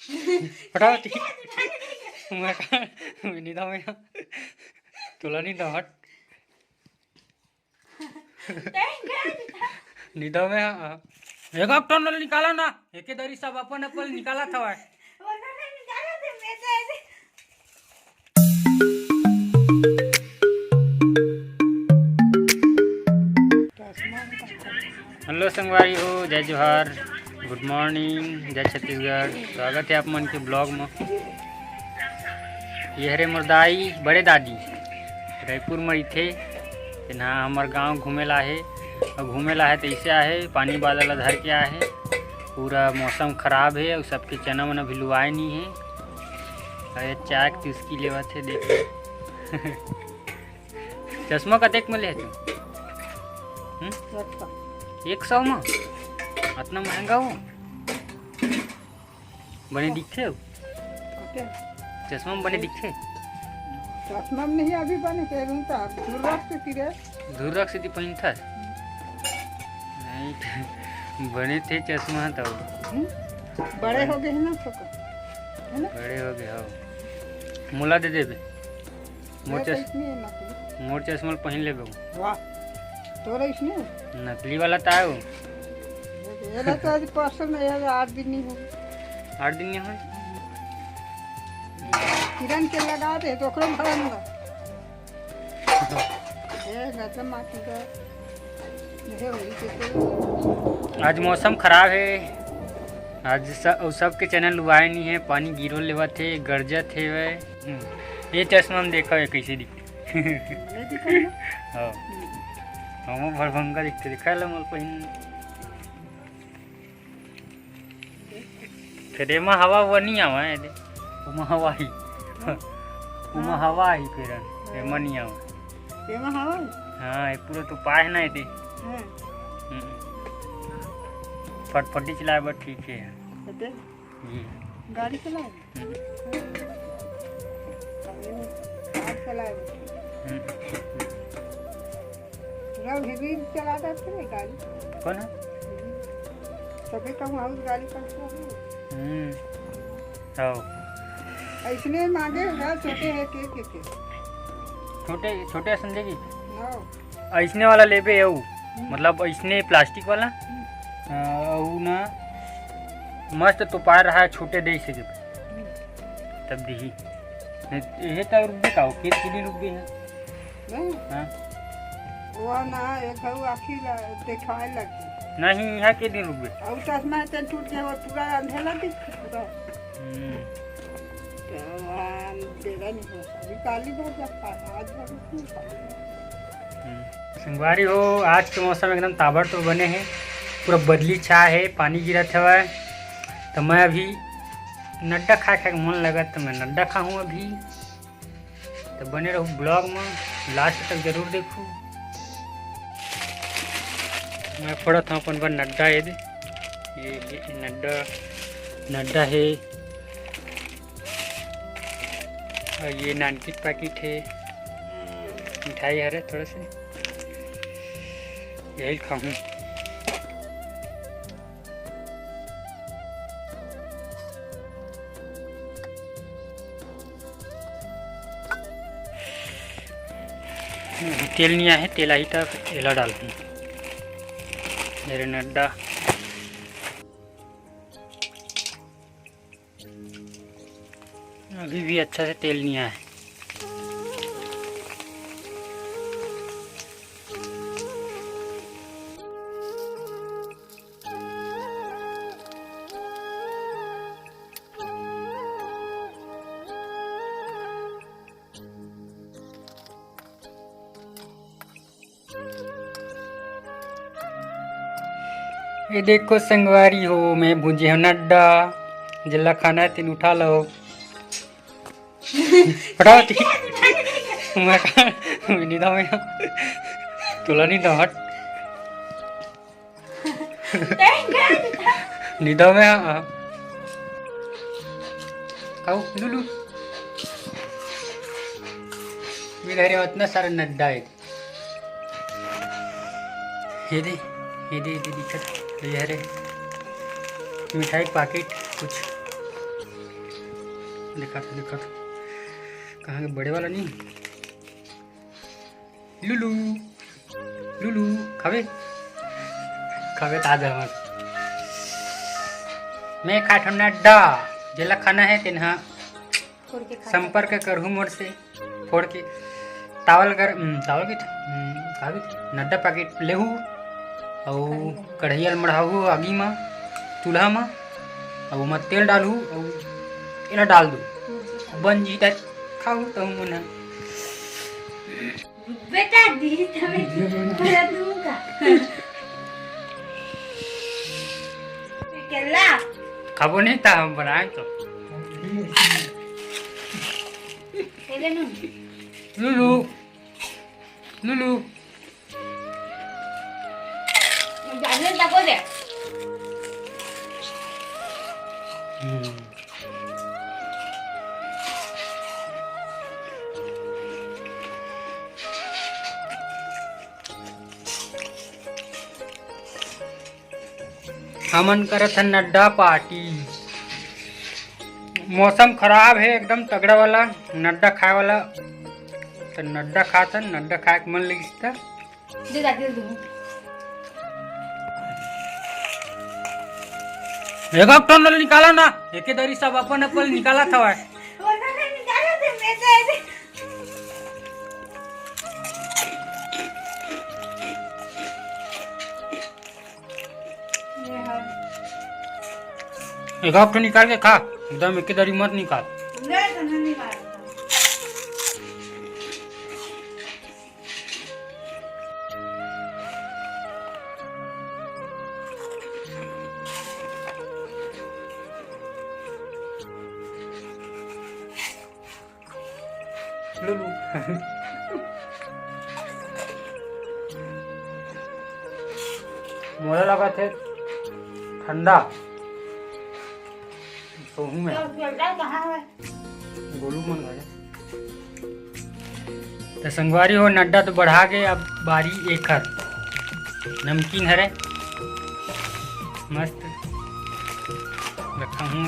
हटाओ मैं नहीं था मैं तुला नहीं था हट नहीं था मैं एक टनल निकाला ना एक दरी सब अपन अपन निकाला था हेलो संगवारी हो, जय जोहार, गुड मॉर्निंग, जय छत्तीसगढ़। स्वागत है आप मन के ब्लॉग में। ये हरे मोर दाई बड़े दादी रायपुर में थे ना हमार गांव घूमेला है और घूमेला है तो ऐसे आहे पानी बादल धर के आहे। पूरा मौसम खराब है और सबके चना वना भी लुआए नहीं है। अरे चाय की उसकी लेवा थे देख चश्मा कतेक में ले तू 100 में इतना महंगा हो बने दिखे हो चश्मा में बने दिखे चश्मा में नहीं अभी बने के रूता दूर रख से पहन था नहीं बने थे चश्मा तो बड़े हो गए ना बड़े हो गए हो मुला दे देबे मोर चश्मा पहन लेबे वाह तोरा इसने नकली वाला था वो ये तो आज परसों में 8 दिन नहीं हो 8 दिन नहीं हो किरण के लगा दे तो ओकरो भरंगा ये गतम माटी का ये होई के आज मौसम खराब है। आज सब के चैनल लुआए नहीं है, पानी गिरो लेवा थे गरजा थे वे ये चश्मा में देखा है कैसे दिखते हाँ हम भरभंगा दिखते दिखा ला मोल पहिन फिर एमा हवा वो नहीं आवा है उमा हवा ही उमा हवा ही फिर एमा नहीं आवा एमा हवा हाँ ये पूरा तो पाए ना ये फटफटी चलाए बस ठीक है ये गाड़ी चलाए चलाए हेवी चलाता थे गाड़ी कौन है सभी कम हाउस गाड़ी का ऐसने मांगे छोटे है के छोटे छोटे समझेगी ऐसने वाला लेबे है मतलब ऐसने प्लास्टिक वाला ना मस्त तो पा रहा है छोटे दे सके तब दी ये तो रुक का के रुक गए हैं हाँ वो ना एक आखिर दिखाए लगी नहीं यहाँ के दिन रुक गए और चश्मा तेल टूट गया और पूरा अंधेरा दिख रहा देगा नहीं हो अभी काली बहुत आज संगवारी हो, आज के मौसम एकदम ताबड़तोड़ बने हैं, पूरा बदली छा है, पानी गिरा था तो मैं अभी नड्डा खा के मन लगा तो मैं नड्डा खाऊँ अभी। तो बने रहूँ ब्लॉग में, लास्ट तक जरूर देखूँ। मैं पढ़ा था अपन पर नड्डा है ये नड्डा है और ये नानकिट पैकेट है मिठाई है थोड़ा से यही खाऊँ। तेल नहीं है तेल आई था एला डाल मेरे नड्डा अभी भी अच्छा से तेल नहीं आया है। ये देखो संगवारी हो, मैं भुजे हूँ नड्डा जिला खाना है तीन उठा लो हटाओ मैं नहीं था मैं तुला नहीं था हट नहीं था मैं आओ लुलू मेरे इतना सारा नड्डा है ये दे दिक्कत ये है मिठाई पैकेट कुछ देखा था कहाँ के बड़े वाला नहीं। लुलू लुलू खावे ताजा मत मैं खाठ नड्डा जेला खाना है तेना संपर्क करहूँ मोर से फोड़ के तावल की नड्डा पैकेट लेहू और कढ़ैया मढ़ाहू आगी में चूल्हा में और मैं तेल डालू और एला डाल दू बन जी खाऊ तो मना बेटा दी तमे पूरा दूंगा केला खाबो नहीं था हम बनाए तो एले नु लुलू लुलू जाने तको दे हमन करत है नड्डा पार्टी। मौसम खराब है एकदम तगड़ा वाला नड्डा खाए वाला तो नड्डा खाता नड्डा खाए के मन लगी था दे जाके दे एक टन निकाला ना एक दरी सब अपन अपन निकाला था वो ना निकाला दे मैं दे एक टन निकाल के खा एकदम एक दरी मत निकाल नहीं तो नहीं निकाल लुलू मोला लगा थे ठंडा सोहू में बेटा कहां है गोलू मन गए तो संगवारी हो नड्डा तो बढ़ा गए अब बारी एक हर नमकीन हरे मस्त रखा हूँ